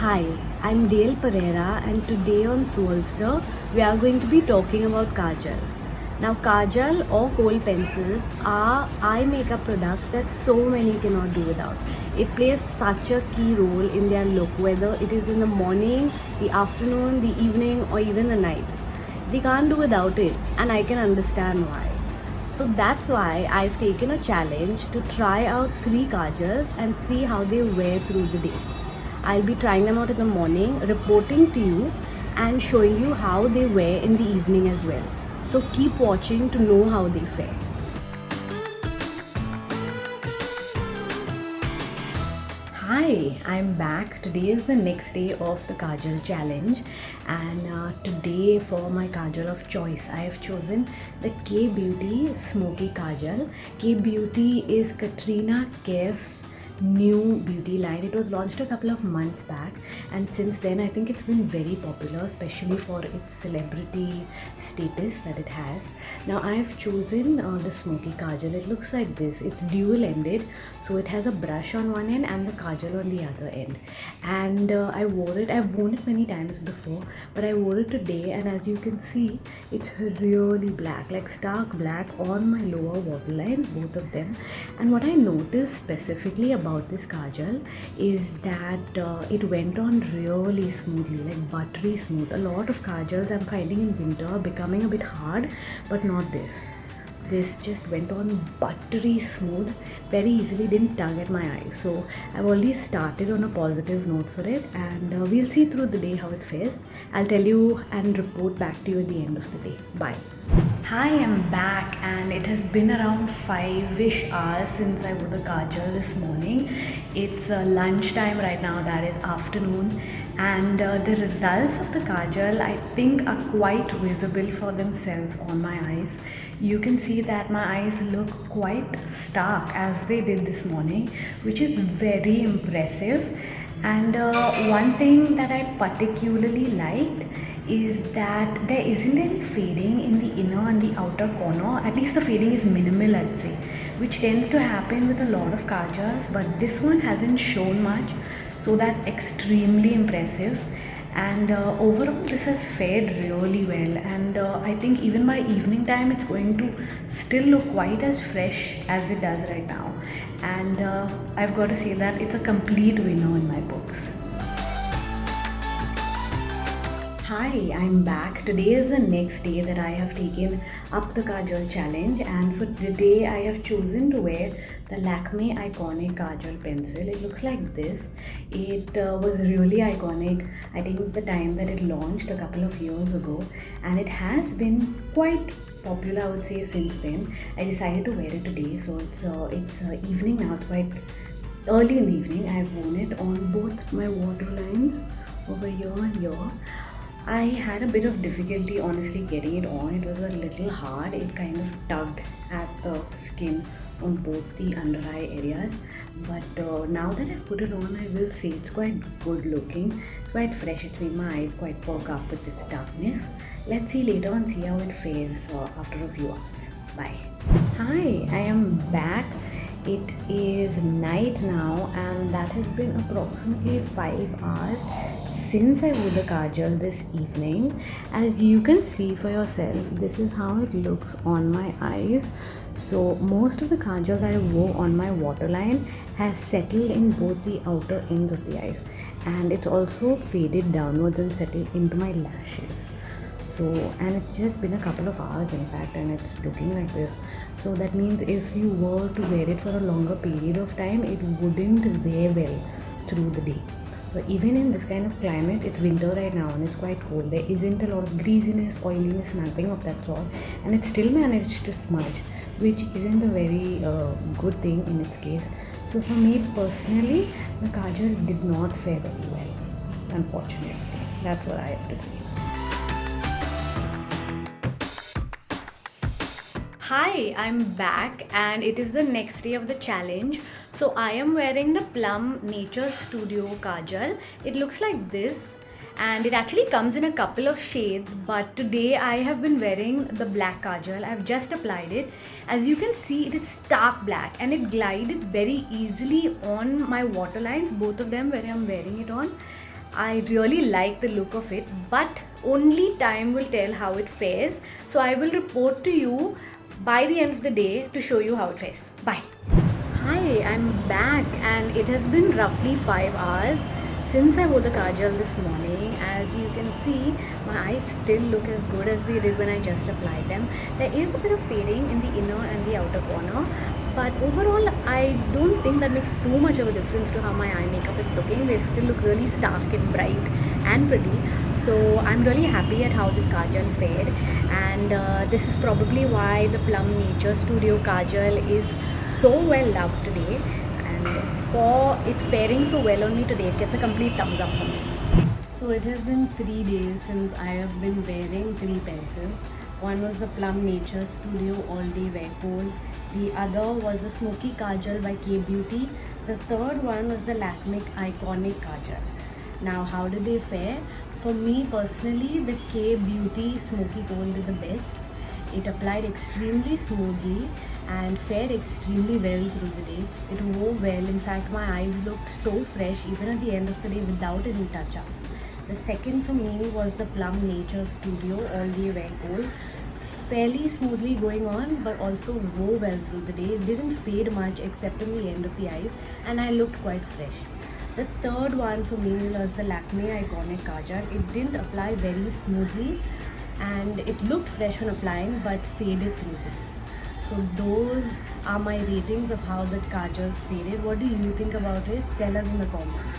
Hi, I'm Dale Pereira, and today on Soulster we are going to be talking about Kajal. Now, Kajal or kohl pencils are eye makeup products that so many cannot do without. It plays such a key role in their look, whether it is in the morning, the afternoon, the evening, or even the night. They can't do without it, and I can understand why. So that's why I've taken a challenge to try out 3 kajals and see how they wear through the day. I'll be trying them out in the morning, reporting to you, and showing you how they wear in the evening as well. So keep watching to know how they fare. Hi, I'm back. Today is the next day of the Kajal challenge, and today for my Kajal of choice, I have chosen the K Beauty Smokey Kajal. K Beauty is Katrina Kaif's new beauty line. It was launched a couple of months back, and since then I think it's been very popular, especially for its celebrity status that it has. Now I've chosen the Smoky Kajal. It looks like this. It's dual ended, so it has a brush on one end and the kajal on the other end. And I've worn it many times before, but I wore it today, and as you can see, it's really black, like stark black on my lower waterline, both of them. And what I noticed specifically about this kajal is that it went on really smoothly, like buttery smooth. A lot of kajals I'm finding in winter are becoming a bit hard, but not this. This just went on buttery smooth, very easily, didn't tug at my eyes. So I've already started on a positive note for it, and we'll see through the day how it fares. I'll tell you and report back to you at the end of the day. Bye. Hi, I'm back, and it has been around 5-ish hours since I wore the kajal this morning. It's lunchtime right now, that is afternoon, and the results of the kajal I think are quite visible for themselves on my eyes. You can see that my eyes look quite stark as they did this morning, which is very impressive. And one thing that I particularly liked is that there isn't any fading in the inner and the outer corner. At least the fading is minimal, I'd say, which tends to happen with a lot of kajals, but this one hasn't shown much, so that's extremely impressive. And overall this has fared really well, and I think even by evening time it's going to still look quite as fresh as it does right now. And I've got to say that it's a complete winner in my books. Hi, I'm back. Today is the next day that I have taken up the Kajal challenge, and for today I have chosen to wear the Lakme iconic Kajal pencil. It looks like this. It was really iconic, I think, the time that it launched a couple of years ago, and it has been quite popular, I would say, since then. I decided to wear it today, so it's evening now. It's quite early in the evening. I've worn it on both my waterlines over here and here. I had a bit of difficulty honestly getting it on. It was a little hard. It kind of tugged at the skin on both the under eye areas. But now that I've put it on, I will say it's quite good looking. It's quite fresh. It's made my eyes quite perk up with its darkness. Let's see later and see how it fares after a few hours. Bye. Hi, I am back. It is night now, and that has been approximately 5 hours since I wore the kajal this evening. As you can see for yourself, this is how it looks on my eyes. So most of the kajal that I wore on my waterline has settled in both the outer ends of the eyes, and it's also faded downwards and settled into my lashes. So, and it's just been a couple of hours in fact, and it's looking like this. So that means if you were to wear it for a longer period of time, it wouldn't wear well through the day. But even in this kind of climate, it's winter right now and it's quite cold. There isn't a lot of greasiness, oiliness, nothing of that sort, and it still managed to smudge, which isn't a very good thing in its case. So for me personally, the kajal did not fare very well, unfortunately. That's what I have to say. Hi, I'm back, and it is the next day of the challenge. So I am wearing the Plum Nature Studio Kajal. It looks like this, and it actually comes in a couple of shades, but today I have been wearing the black kajal. I've just applied it. As you can see, it is stark black, and it glided very easily on my waterlines, both of them where I'm wearing it on. I really like the look of it, but only time will tell how it fares. So I will report to you by the end of the day to show you how it fares. Bye. Hi, I'm back, and it has been roughly 5 hours since I wore the kajal this morning. As you can see, my eyes still look as good as they did when I just applied them. There is a bit of fading in the inner and the outer corner, but overall I don't think that makes too much of a difference to how my eye makeup is looking. They still look really stark and bright and pretty. So I'm really happy at how this kajal fared, and this is probably why the Plum Nature Studio kajal is so well loved today, and for it faring so well on me today, it gets a complete thumbs up from me. So it has been 3 days since I have been wearing 3 pencils. One was the Plum Nature Studio All Day Wear Coal. The other was the Smokey Kajal by K Beauty. The third one was the Lakme Iconic Kajal. Now, how did they fare? For me personally, the K Beauty Smoky Coal did the best. It applied extremely smoothly and fared extremely well through the day. It wore well. In fact, my eyes looked so fresh even at the end of the day without any touch-ups. The second for me was the Plum Nature Studio All Day Wear Coal. Fairly smoothly going on, but also wore well through the day. It didn't fade much except in the end of the eyes, and I looked quite fresh. The third one for me was the Lakme Iconic Kajal. It didn't apply very smoothly, and it looked fresh when applying but faded through the day. So those are my ratings of how the kajal faded. What do you think about it? Tell us in the comments.